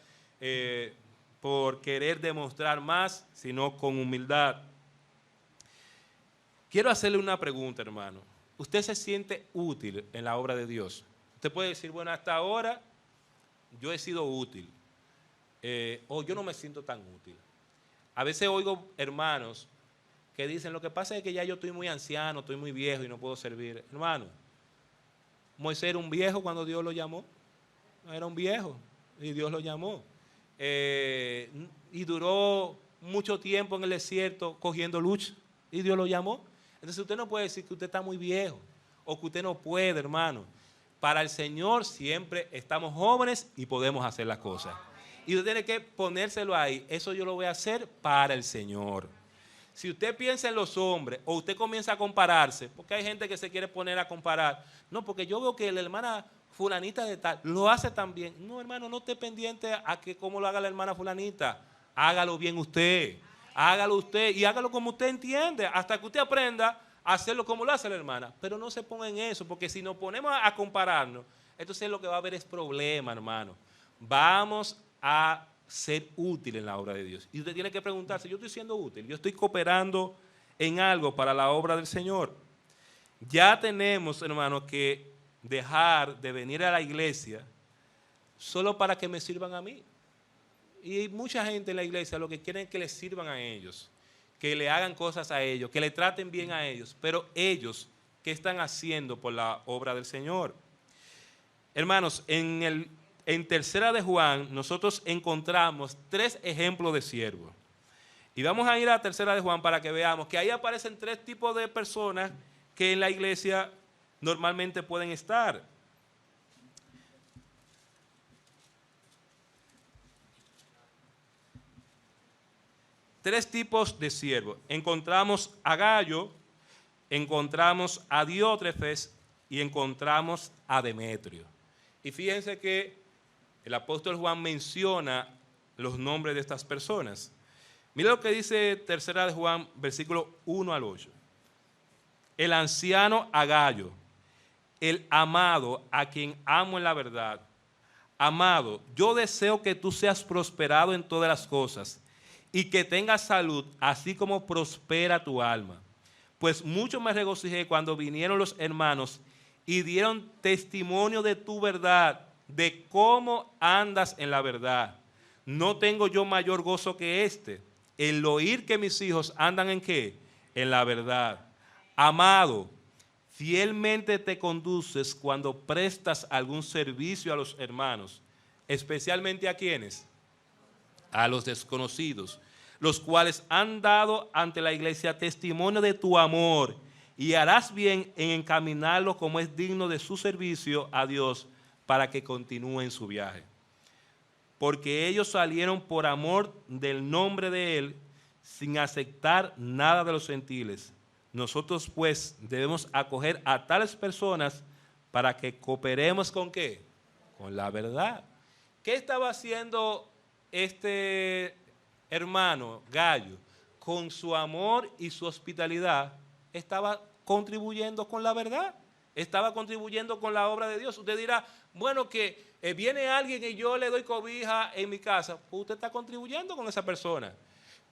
por querer demostrar más, sino con humildad. Quiero hacerle una pregunta, hermano. ¿Usted se siente útil en la obra de Dios? Usted puede decir, bueno, hasta ahora yo he sido útil, o yo no me siento tan útil. A veces oigo hermanos que dicen, lo que pasa es que ya yo estoy muy anciano, estoy muy viejo y no puedo servir. Hermano, Moisés era un viejo cuando Dios lo llamó. Era un viejo y Dios lo llamó. Y duró mucho tiempo en el desierto cogiendo lucha y Dios lo llamó. Entonces usted no puede decir que usted está muy viejo o que usted no puede, hermano. Para el Señor siempre estamos jóvenes y podemos hacer las cosas. Y usted tiene que ponérselo ahí. Eso yo lo voy a hacer para el Señor. Si usted piensa en los hombres o usted comienza a compararse, porque hay gente que se quiere poner a comparar. No, porque yo veo que la hermana fulanita de tal lo hace tan bien. No, hermano, no esté pendiente a que cómo lo haga la hermana fulanita. Hágalo bien usted. Hágalo usted y hágalo como usted entiende. Hasta que usted aprenda a hacerlo como lo hace la hermana. Pero no se ponga en eso, porque si nos ponemos a compararnos, entonces lo que va a haber es problema, hermano. Vamos a ser útil en la obra de Dios. Y usted tiene que preguntarse, yo estoy siendo útil, yo estoy cooperando en algo para la obra del Señor. Ya tenemos, hermano, que dejar de venir a la iglesia solo para que me sirvan a mí. Y hay mucha gente en la iglesia lo que quieren es que les sirvan a ellos, que le hagan cosas a ellos, que le traten bien a ellos. Pero ellos, ¿qué están haciendo por la obra del Señor? Hermanos, en Tercera de Juan nosotros encontramos 3 ejemplos de siervos. Y vamos a ir a Tercera de Juan para que veamos que ahí aparecen 3 tipos de personas que en la iglesia normalmente pueden estar. Tres tipos de siervos. Encontramos a Gayo, encontramos a Diótrefes y encontramos a Demetrio. Y fíjense que el apóstol Juan menciona los nombres de estas personas. Mira lo que dice Tercera de Juan, versículo 1 al 8. El anciano a Gayo, el amado a quien amo en la verdad. Amado, yo deseo que tú seas prosperado en todas las cosas y que tengas salud, así como prospera tu alma. Pues mucho me regocijé cuando vinieron los hermanos y dieron testimonio de tu verdad, de cómo andas en la verdad. No tengo yo mayor gozo que este, el oír que mis hijos andan en ¿qué? En la verdad. Amado, fielmente te conduces cuando prestas algún servicio a los hermanos, especialmente a quienes, a los desconocidos, los cuales han dado ante la iglesia testimonio de tu amor, y harás bien en encaminarlo como es digno de su servicio a Dios para que continúen su viaje. Porque ellos salieron por amor del nombre de Él sin aceptar nada de los gentiles. Nosotros pues debemos acoger a tales personas para que cooperemos ¿con qué? Con la verdad. ¿Qué estaba haciendo este hermano Gayo? Con su amor y su hospitalidad estaba contribuyendo con la verdad, estaba contribuyendo con la obra de Dios. Usted dirá, bueno, que viene alguien y yo le doy cobija en mi casa, pues usted está contribuyendo con esa persona.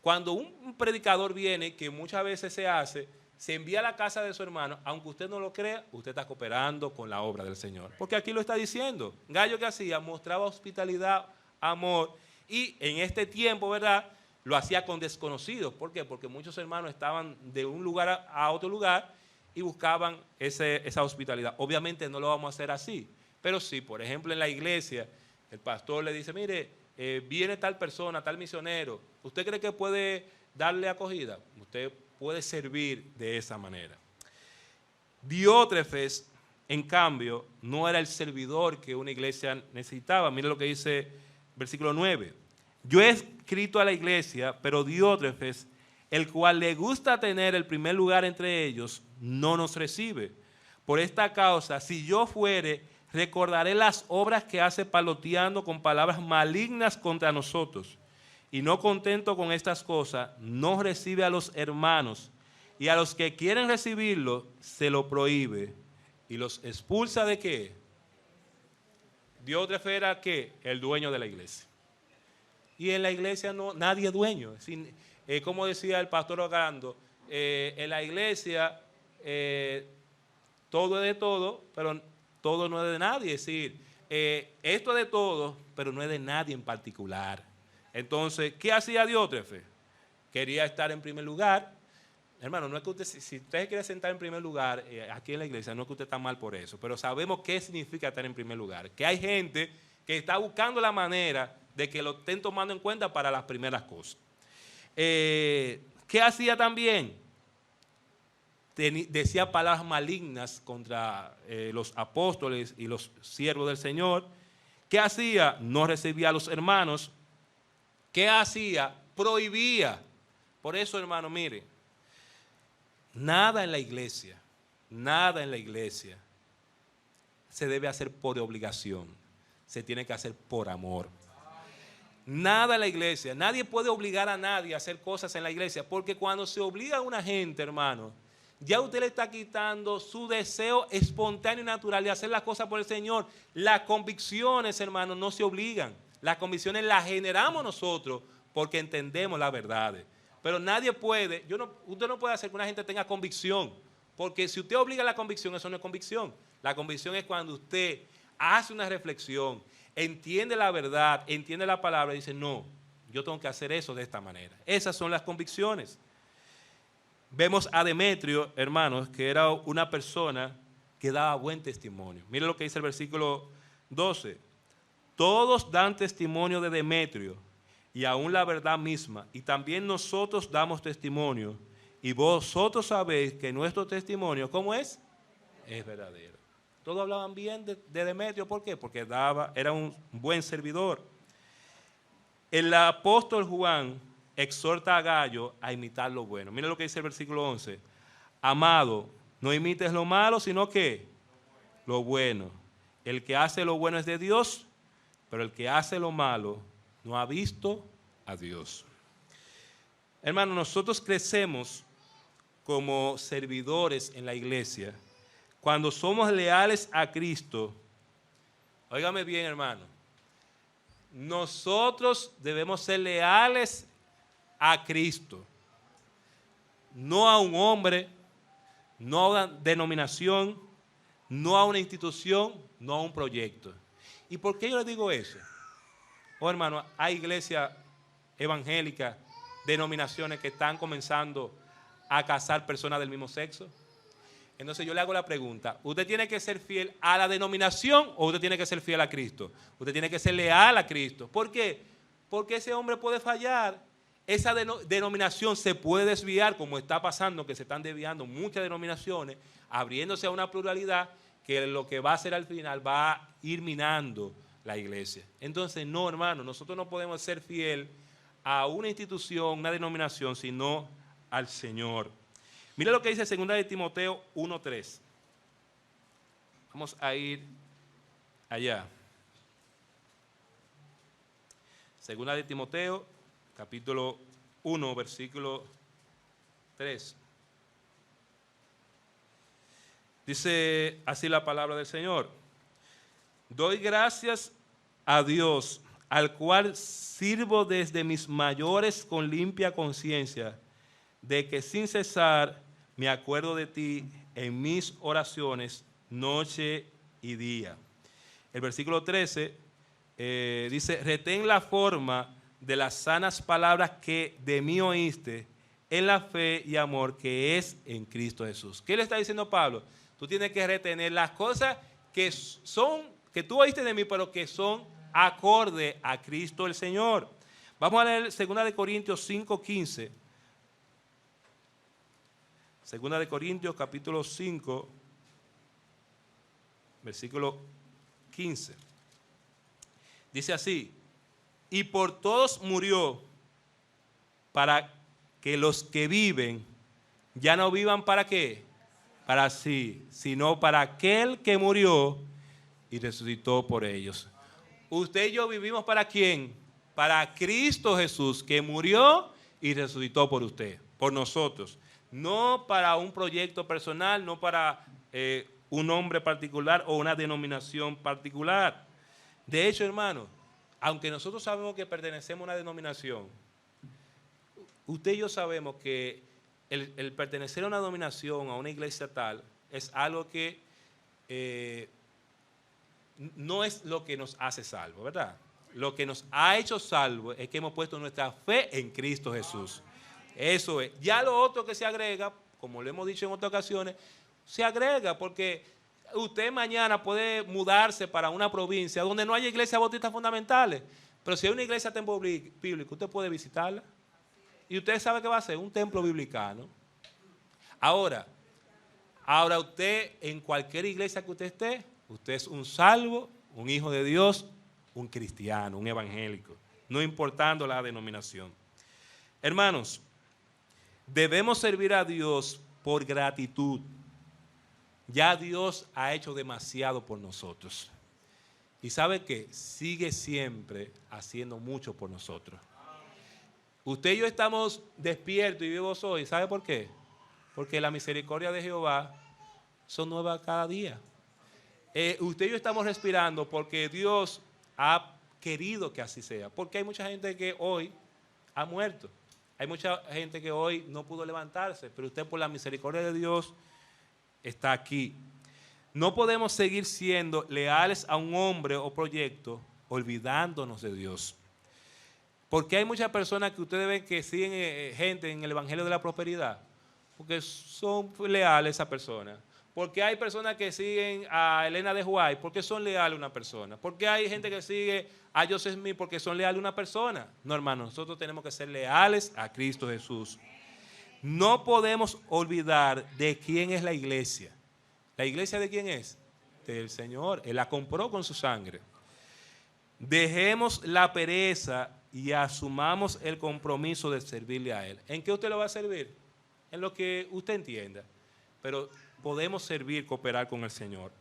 Cuando un predicador viene, que muchas veces se hace, se envía a la casa de su hermano, aunque usted no lo crea, usted está cooperando con la obra del Señor. Porque aquí lo está diciendo. Gallo, ¿qué hacía? Mostraba hospitalidad, amor, y en este tiempo, ¿verdad?, lo hacía con desconocidos. ¿Por qué? Porque muchos hermanos estaban de un lugar a otro lugar y buscaban esa hospitalidad. Obviamente no lo vamos a hacer así, pero sí, por ejemplo, en la iglesia, el pastor le dice, mire, viene tal persona, tal misionero, ¿usted cree que puede darle acogida? Usted puede servir de esa manera. Diótrefes, en cambio, no era el servidor que una iglesia necesitaba. Mire lo que dice versículo 9. Yo he escrito a la iglesia, pero Diótrefes, el cual le gusta tener el primer lugar entre ellos, no nos recibe. Por esta causa, si yo fuere, recordaré las obras que hace paloteando con palabras malignas contra nosotros. Y no contento con estas cosas, no recibe a los hermanos, y a los que quieren recibirlo, se lo prohíbe. ¿Y los expulsa de qué? Diótrefes era ¿qué? El dueño de la iglesia. Y en la iglesia no, nadie es dueño. Como decía el pastor Ogando, en la iglesia todo es de todo, pero todo no es de nadie. Es decir, esto es de todo, pero no es de nadie en particular. Entonces, ¿qué hacía Diótrefes? Quería estar en primer lugar. Hermano, no es que usted, si usted quiere sentar en primer lugar aquí en la iglesia, no es que usted está mal por eso, pero sabemos qué significa estar en primer lugar. Que hay gente que está buscando la manera de que lo estén tomando en cuenta para las primeras cosas. ¿Qué hacía también? Decía palabras malignas contra los apóstoles y los siervos del Señor. ¿Qué hacía? No recibía a los hermanos. ¿Qué hacía? Prohibía. Por eso, hermano, mire, nada en la iglesia se debe hacer por obligación, se tiene que hacer por amor. Nada en la iglesia, nadie puede obligar a nadie a hacer cosas en la iglesia, porque cuando se obliga a una gente, hermano, ya usted le está quitando su deseo espontáneo y natural de hacer las cosas por el Señor. Las convicciones, hermano, no se obligan. Las convicciones las generamos nosotros porque entendemos las verdades. Pero nadie puede, usted no puede hacer que una gente tenga convicción, porque si usted obliga a la convicción, eso no es convicción. La convicción es cuando usted hace una reflexión, entiende la verdad, entiende la palabra y dice, no, yo tengo que hacer eso de esta manera. Esas son las convicciones. Vemos a Demetrio, hermanos, que era una persona que daba buen testimonio. Mire lo que dice el versículo 12. Todos dan testimonio de Demetrio, y aún la verdad misma, y también nosotros damos testimonio, y vosotros sabéis que nuestro testimonio, ¿cómo es? Es verdadero. Todos hablaban bien de Demetrio, ¿por qué? Porque era un buen servidor. El apóstol Juan exhorta a Gallo a imitar lo bueno. Mira lo que dice el versículo 11. Amado, no imites lo malo, sino que lo bueno. El que hace lo bueno es de Dios, pero el que hace lo malo no ha visto a Dios. Hermano, nosotros crecemos como servidores en la iglesia cuando somos leales a Cristo. Óigame bien, hermano. Nosotros debemos ser leales a Cristo, no a un hombre, no a una denominación, no a una institución, no a un proyecto. ¿Y por qué yo les digo eso? Oh, hermano, hay iglesias evangélicas, denominaciones que están comenzando a casar personas del mismo sexo. Entonces yo le hago la pregunta, ¿usted tiene que ser fiel a la denominación o usted tiene que ser fiel a Cristo? Usted tiene que ser leal a Cristo. ¿Por qué? Porque ese hombre puede fallar. Esa denominación se puede desviar, como está pasando, que se están desviando muchas denominaciones, abriéndose a una pluralidad que lo que va a hacer al final va a ir minando la iglesia. Entonces, no, hermano, nosotros no podemos ser fiel a una institución, una denominación, sino al Señor. Mira lo que dice 2 de Timoteo 1:3. Vamos a ir allá. 2 de Timoteo, capítulo 1, versículo 3. Dice así la palabra del Señor. Doy gracias a Dios, al cual sirvo desde mis mayores con limpia conciencia, de que sin cesar me acuerdo de ti en mis oraciones noche y día. El versículo 13 dice, retén la forma de las sanas palabras que de mí oíste en la fe y amor que es en Cristo Jesús. ¿Qué le está diciendo Pablo? Tú tienes que retener las cosas que tú oíste de mí, pero que son acorde a Cristo el Señor. Vamos a leer 2 Corintios 5:15. 2 Corintios capítulo 5, versículo 15. Dice así, y por todos murió para que los que viven ya no vivan para qué, para sí, sino para aquel que murió y resucitó por ellos. Usted y yo vivimos ¿para quién? Para Cristo Jesús, que murió y resucitó por usted, por nosotros. No para un proyecto personal, no para un hombre particular o una denominación particular. De hecho, hermano, aunque nosotros sabemos que pertenecemos a una denominación, usted y yo sabemos que el pertenecer a una denominación, a una iglesia tal, es algo que no es lo que nos hace salvos, ¿verdad? Lo que nos ha hecho salvos es que hemos puesto nuestra fe en Cristo Jesús. Eso es. Ya lo otro que se agrega, como lo hemos dicho en otras ocasiones, se agrega porque usted mañana puede mudarse para una provincia donde no haya iglesias bautistas fundamentales, pero si hay una iglesia templo bíblico, usted puede visitarla. Y usted sabe que va a ser un templo biblicano. Ahora usted en cualquier iglesia que usted esté, usted es un salvo, un hijo de Dios, un cristiano, un evangélico, no importando la denominación. Hermanos, debemos servir a Dios por gratitud. Ya Dios ha hecho demasiado por nosotros. Y ¿sabe qué? Sigue siempre haciendo mucho por nosotros. Usted y yo estamos despiertos y vivos hoy. ¿Sabe por qué? Porque la misericordia de Jehová son nuevas cada día. Usted y yo estamos respirando porque Dios ha querido que así sea. Porque hay mucha gente que hoy ha muerto. Hay mucha gente que hoy no pudo levantarse. Pero usted por la misericordia de Dios está aquí. No podemos seguir siendo leales a un hombre o proyecto olvidándonos de Dios. Porque hay muchas personas que ustedes ven que siguen gente en el Evangelio de la Prosperidad, porque son leales a esa persona. Porque hay personas que siguen a Elena de White, porque son leales a una persona. Porque hay gente que sigue a Joseph Smith, porque son leales a una persona. No, hermano, nosotros tenemos que ser leales a Cristo Jesús. No podemos olvidar de quién es la iglesia. ¿La iglesia de quién es? Del Señor. Él la compró con su sangre. Dejemos la pereza y asumamos el compromiso de servirle a Él. ¿En qué usted lo va a servir? En lo que usted entienda. Pero podemos servir, cooperar con el Señor.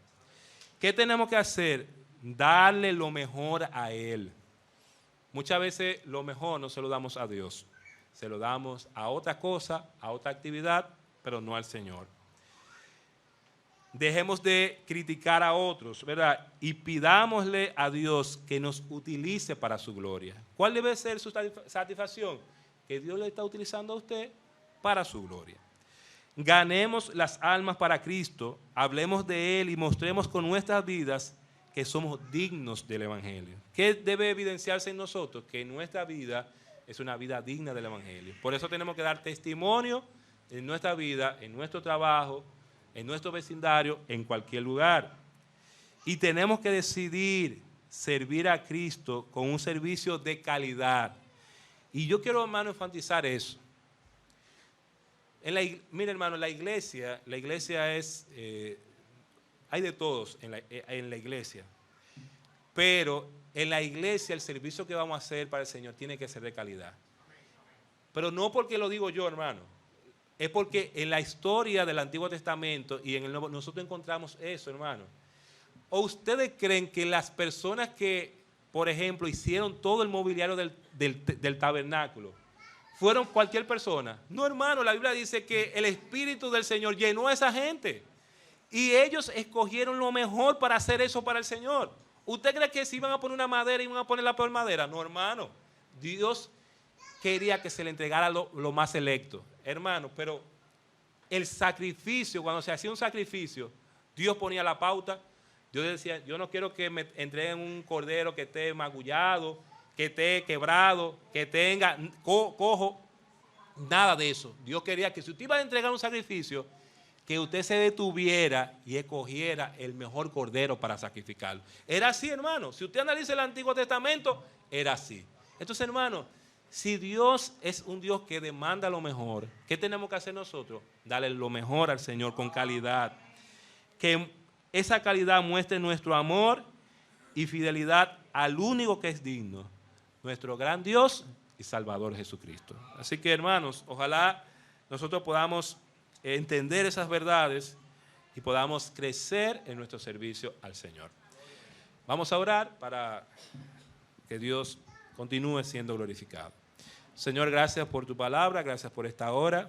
¿Qué tenemos que hacer? Darle lo mejor a Él. Muchas veces lo mejor no se lo damos a Dios. Se lo damos a otra cosa, a otra actividad, pero no al Señor. Dejemos de criticar a otros, ¿verdad? Y pidámosle a Dios que nos utilice para su gloria. ¿Cuál debe ser su satisfacción? Que Dios le está utilizando a usted para su gloria. Ganemos las almas para Cristo, hablemos de Él y mostremos con nuestras vidas que somos dignos del Evangelio. ¿Qué debe evidenciarse en nosotros? Que nuestra vida es una vida digna del Evangelio. Por eso tenemos que dar testimonio en nuestra vida, en nuestro trabajo, en nuestro vecindario, en cualquier lugar. Y tenemos que decidir servir a Cristo con un servicio de calidad. Y yo quiero, hermano, enfatizar eso. Mire, hermano, la iglesia es, hay de todos en la iglesia. Pero en la iglesia el servicio que vamos a hacer para el Señor tiene que ser de calidad. Pero no porque lo digo yo, hermano. Es porque en la historia del Antiguo Testamento y en el Nuevo nosotros encontramos eso, hermano. ¿O ustedes creen que las personas que, por ejemplo, hicieron todo el mobiliario del tabernáculo fueron cualquier persona? No, hermano, la Biblia dice que el Espíritu del Señor llenó a esa gente. Y ellos escogieron lo mejor para hacer eso para el Señor. ¿Usted cree que si iban a poner una madera, iban a poner la peor madera? No, hermano. Dios quería que se le entregara lo más selecto. Hermano, pero el sacrificio, cuando se hacía un sacrificio, Dios ponía la pauta. Dios decía, yo no quiero que me entreguen un cordero que esté magullado, que esté quebrado, que tenga cojo, nada de eso. Dios quería que si usted iba a entregar un sacrificio, que usted se detuviera y escogiera el mejor cordero para sacrificarlo. Era así, hermano. Si usted analiza el Antiguo Testamento, era así. Entonces, hermano, si Dios es un Dios que demanda lo mejor, ¿qué tenemos que hacer nosotros? Darle lo mejor al Señor con calidad. Que esa calidad muestre nuestro amor y fidelidad al único que es digno, nuestro gran Dios y Salvador Jesucristo. Así que, hermanos, ojalá nosotros podamos entender esas verdades y podamos crecer en nuestro servicio al Señor. Vamos a orar para que Dios continúe siendo glorificado. Señor, gracias por tu palabra, gracias por esta hora.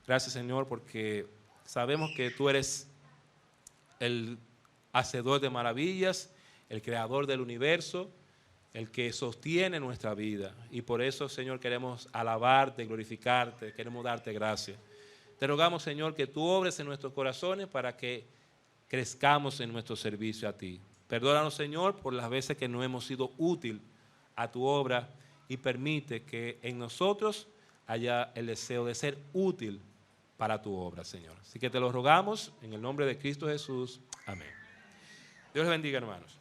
Gracias, Señor, porque sabemos que tú eres el hacedor de maravillas, el creador del universo, el que sostiene nuestra vida. Y por eso, Señor, queremos alabarte, glorificarte, queremos darte gracias. Te rogamos, Señor, que tú obres en nuestros corazones para que crezcamos en nuestro servicio a ti. Perdónanos, Señor, por las veces que no hemos sido útil a tu obra y permite que en nosotros haya el deseo de ser útil para tu obra, Señor. Así que te lo rogamos en el nombre de Cristo Jesús. Amén. Dios les bendiga, hermanos.